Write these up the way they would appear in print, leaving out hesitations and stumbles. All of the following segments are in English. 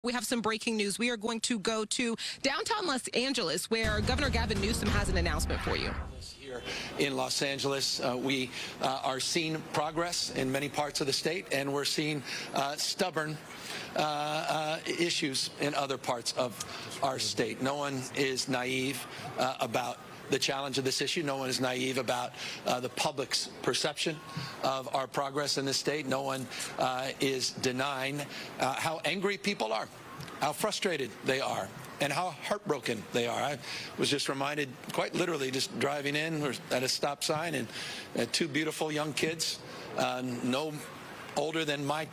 We have some breaking news. We are going to go to downtown Los Angeles, where Governor Gavin Newsom has an announcement for you. Here in Los Angeles, we are seeing progress in many parts of the state, and we're seeing stubborn issues in other parts of our state. No one is naive about the challenge of this issue. No one is naive about the public's perception of our progress in this state. No one is denying how angry people are, how frustrated they are, and how heartbroken they are. I was just reminded, quite literally, just driving in, we're at a stop sign, and two beautiful young kids, no older than my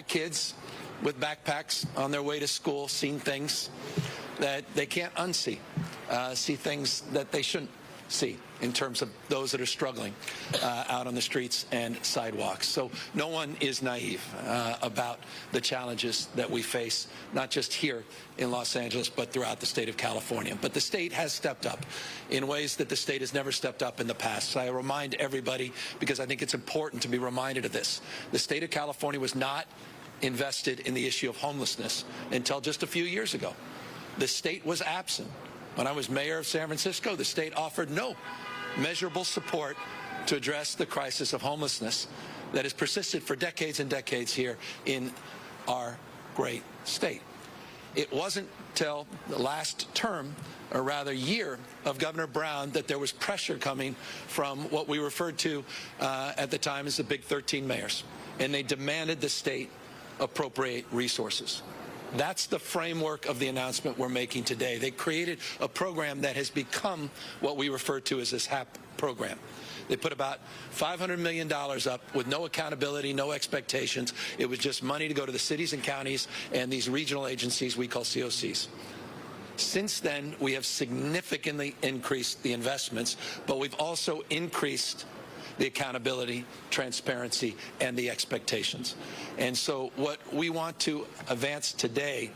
kids, with backpacks on their way to school, seeing things that they can't unsee, see things that they shouldn't see in terms of those that are struggling out on the streets and sidewalks. So no one is naive about the challenges that we face, not just here in Los Angeles, but throughout the state of California. But the state has stepped up in ways that the state has never stepped up in the past. So I remind everybody, because I think it's important to be reminded of this, the state of California was not invested in the issue of homelessness until just a few years ago. The state was absent. When I was mayor of San Francisco, the state offered no measurable support to address the crisis of homelessness that has persisted for decades and decades here in our great state. It wasn't till the last term, or rather year, of Governor Brown that there was pressure coming from what we referred to at the time as the Big 13 mayors, and they demanded the state appropriate resources. That's the framework of the announcement we're making today. They created a program that has become what we refer to as this HAP program. They put about $500 million up with no accountability, no expectations. It was just money to go to the cities and counties and these regional agencies we call COCs. Since then, we have significantly increased the investments, but we've also increased the accountability, transparency, and the expectations. And so what we want to advance today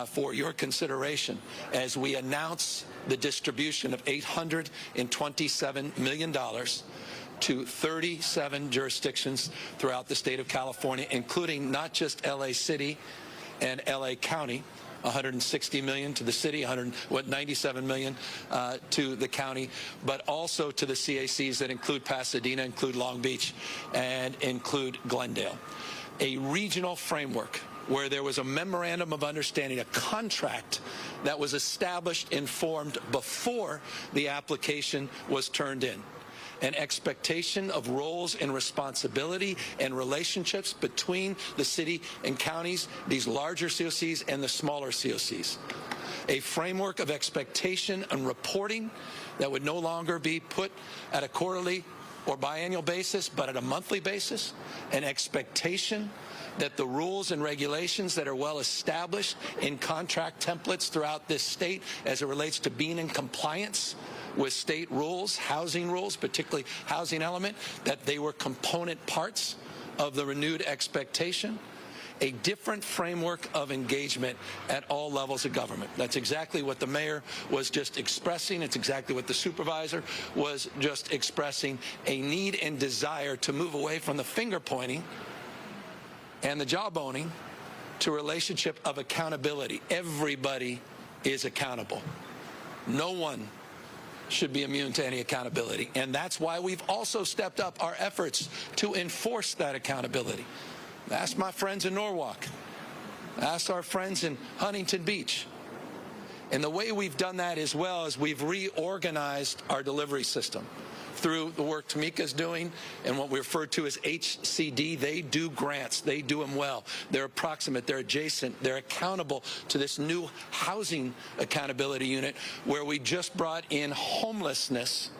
for your consideration as we announce the distribution of $827 million to 37 jurisdictions throughout the state of California, including not just LA City and LA County, $160 million to the city, $97 million to the county, but also to the CACs that include Pasadena, include Long Beach, and include Glendale. A regional framework where there was a memorandum of understanding, a contract that was established and formed before the application was turned in. An expectation of roles and responsibility and relationships between the city and counties, these larger COCs and the smaller COCs. A framework of expectation and reporting that would no longer be put at a quarterly or biannual basis, but at a monthly basis. An expectation that the rules and regulations that are well established in contract templates throughout this state as it relates to being in compliance with state rules, housing rules, particularly housing element, that they were component parts of the renewed expectation. A different framework of engagement at all levels of government. That's exactly what the mayor was just expressing. It's exactly what the supervisor was just expressing. A need and desire to move away from the finger pointing and the jawboning to a relationship of accountability. Everybody is accountable. No one should be immune to any accountability. And that's why we've also stepped up our efforts to enforce that accountability. Ask my friends in Norwalk. Ask our friends in Huntington Beach. And the way we've done that as well is we've reorganized our delivery system through the work Tamika's doing and what we refer to as HCD. They do grants. They do them well. They're approximate. They're adjacent. They're accountable to this new housing accountability unit where we just brought in homelessness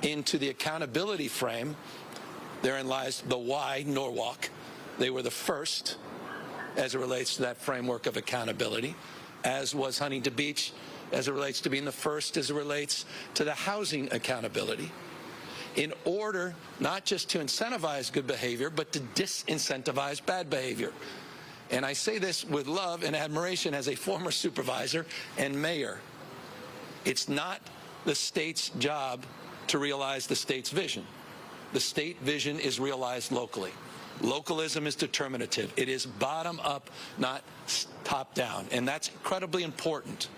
into the accountability frame. Therein lies the why Norwalk. They were the first as it relates to that framework of accountability, as was Huntington Beach as it relates to being the first as it relates to the housing accountability, in order not just to incentivize good behavior, but to disincentivize bad behavior. And I say this with love and admiration as a former supervisor and mayor. It's not the state's job to realize the state's vision. The state vision is realized locally. Localism is determinative. It is bottom up, not top down, and that's incredibly important.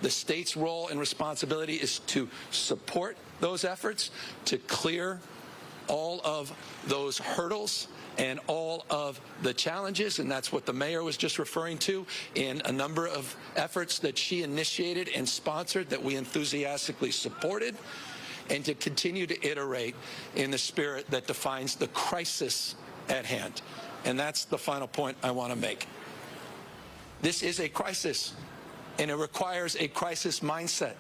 The state's role and responsibility is to support those efforts, to clear all of those hurdles and all of the challenges, and that's what the mayor was just referring to in a number of efforts that she initiated and sponsored that we enthusiastically supported, and to continue to iterate in the spirit that defines the crisis at hand. And that's the final point I want to make. This is a crisis, and it requires a crisis mindset.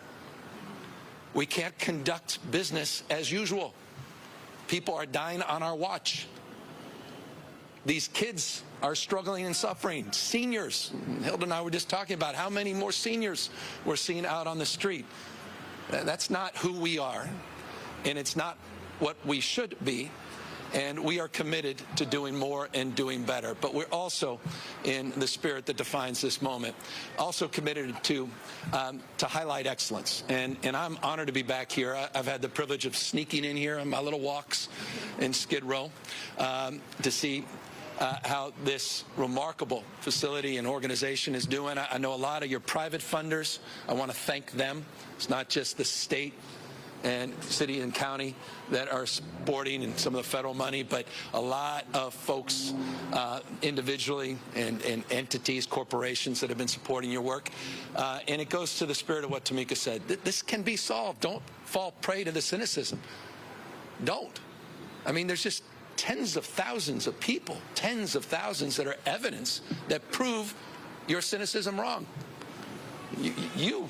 We can't conduct business as usual. People are dying on our watch. These kids are struggling and suffering. Seniors, Hilda and I were just talking about how many more seniors we're seeing out on the street. That's not who we are, and it's not what we should be. And we are committed to doing more and doing better. But we're also, in the spirit that defines this moment, also committed to highlight excellence. And I'm honored to be back here. I've had the privilege of sneaking in here on my little walks in Skid Row to see how this remarkable facility and organization is doing. I know a lot of your private funders. I want to thank them. It's not just the state and city and county that are supporting and some of the federal money, but a lot of folks individually and entities, corporations that have been supporting your work. And it goes to the spirit of what Tamika said. This can be solved. Don't fall prey to the cynicism. Don't. I mean, there's just tens of thousands of people, tens of thousands that are evidence that prove your cynicism wrong. You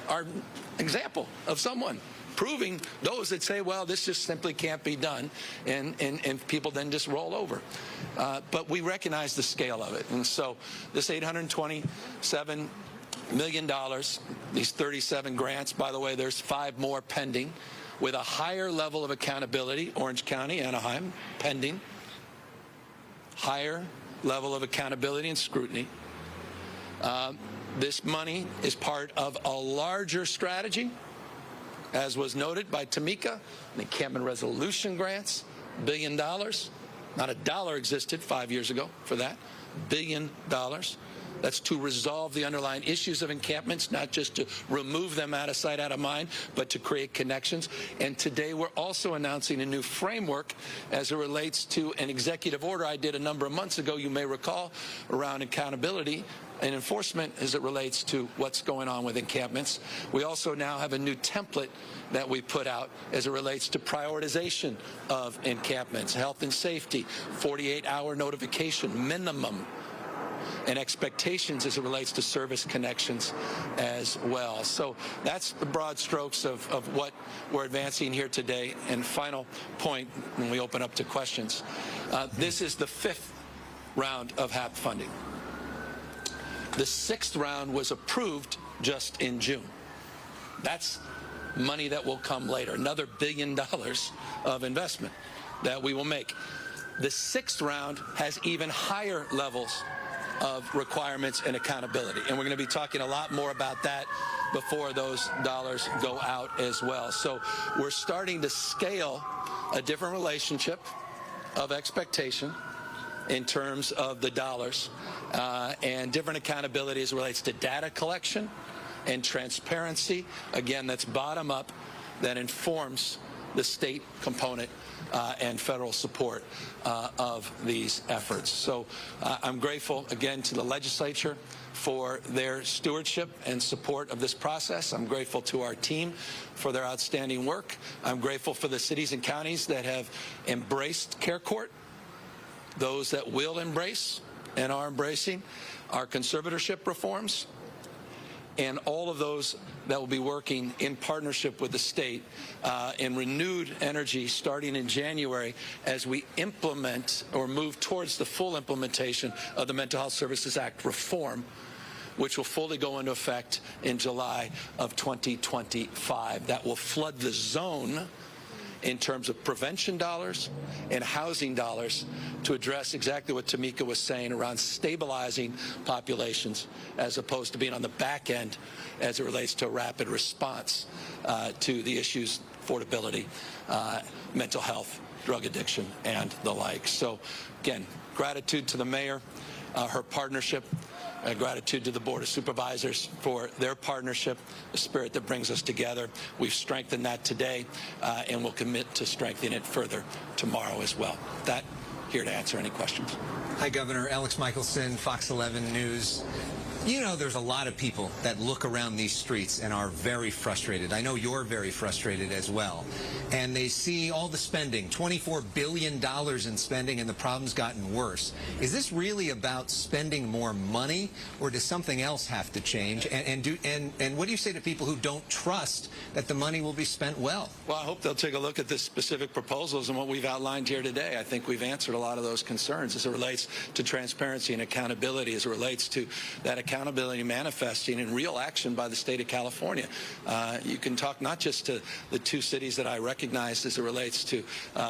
are an example of someone proving those that say, well, this just simply can't be done, and people then just roll over. But we recognize the scale of it. And so this $827 million, these 37 grants, by the way, there's 5 more pending, with a higher level of accountability, Orange County, Anaheim, pending, higher level of accountability and scrutiny. This money is part of a larger strategy, as was noted by Tamika, the encampment resolution grants, $1 billion. Not a dollar existed 5 years ago for that, $1 billion. That's to resolve the underlying issues of encampments, not just to remove them out of sight, out of mind, but to create connections. And today we're also announcing a new framework as it relates to an executive order I did a number of months ago, you may recall, around accountability and enforcement as it relates to what's going on with encampments. We also now have a new template that we put out as it relates to prioritization of encampments, health and safety, 48-hour notification minimum, and expectations as it relates to service connections as well. So that's the broad strokes of what we're advancing here today. And final point, when we open up to questions, this is the 5th round of HAP funding. The 6th round was approved just in June. That's money that will come later, another $1 billion of investment that we will make. The 6th round has even higher levels of requirements and accountability. And we're going to be talking a lot more about that before those dollars go out as well. So we're starting to scale a different relationship of expectation in terms of the dollars and different accountability as it relates to data collection and transparency. Again, that's bottom up, that informs the state component and federal support of these efforts. So I'm grateful again to the legislature for their stewardship and support of this process. I'm grateful to our team for their outstanding work. I'm grateful for the cities and counties that have embraced Care Court, those that will embrace and are embracing our conservatorship reforms, and all of those that will be working in partnership with the state in renewed energy starting in January as we implement or move towards the full implementation of the Mental Health Services Act reform, which will fully go into effect in July of 2025. That will flood the zone in terms of prevention dollars and housing dollars to address exactly what Tamika was saying around stabilizing populations as opposed to being on the back end as it relates to a rapid response to the issues, affordability, mental health, drug addiction, and the like. So, again, gratitude to the mayor, her partnership, gratitude to the Board of Supervisors for their partnership, the spirit that brings us together. We've strengthened that today, and we'll commit to strengthening it further tomorrow as well. That, here to answer any questions. Hi, Governor. Alex Michelson, Fox 11 News. You know, there's a lot of people that look around these streets and are very frustrated. I know you're very frustrated as well. And they see all the spending, $24 billion in spending, and the problem's gotten worse. Is this really about spending more money, or does something else have to change? And what do you say to people who don't trust that the money will be spent well? Well, I hope they'll take a look at the specific proposals and what we've outlined here today. I think we've answered a lot of those concerns as it relates to transparency and accountability, as it relates to that accountability manifesting in real action by the state of California. You can talk not just to the two cities that I recognized as it relates to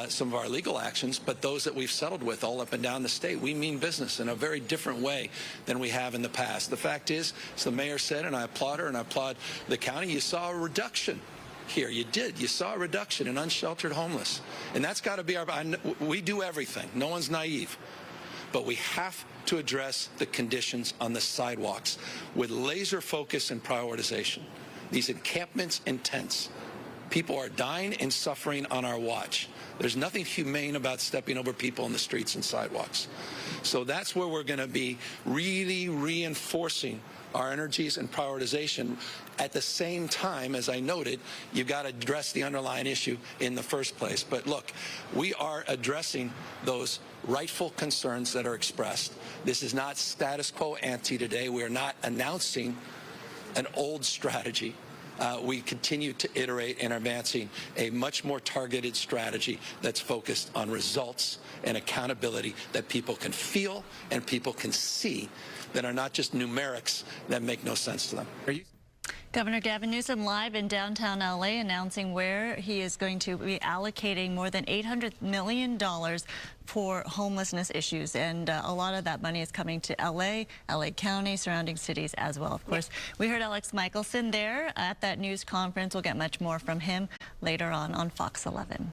some of our legal actions, but those that we've settled with all up and down the state. We mean business in a very different way than we have in the past. The fact is, as the mayor said, and I applaud her and I applaud the county, you saw a reduction here. You did. You saw a reduction in unsheltered homeless. And that's got to be our... We do everything. No one's naive. But we have to address the conditions on the sidewalks with laser focus and prioritization. These encampments and tents. People are dying and suffering on our watch. There's nothing humane about stepping over people on the streets and sidewalks. So that's where we're going to be really reinforcing our energies and prioritization. At the same time, as I noted, you've got to address the underlying issue in the first place. But look, we are addressing those rightful concerns that are expressed. This is not status quo ante today. We are not announcing an old strategy. We continue to iterate and advancing a much more targeted strategy that's focused on results and accountability that people can feel and people can see, that are not just numerics that make no sense to them. Governor Gavin Newsom live in downtown LA announcing where he is going to be allocating more than $800 million for homelessness issues. And a lot of that money is coming to LA County, surrounding cities as well. Of course, we heard Alex Michelson there at that news conference. We'll get much more from him later on Fox 11.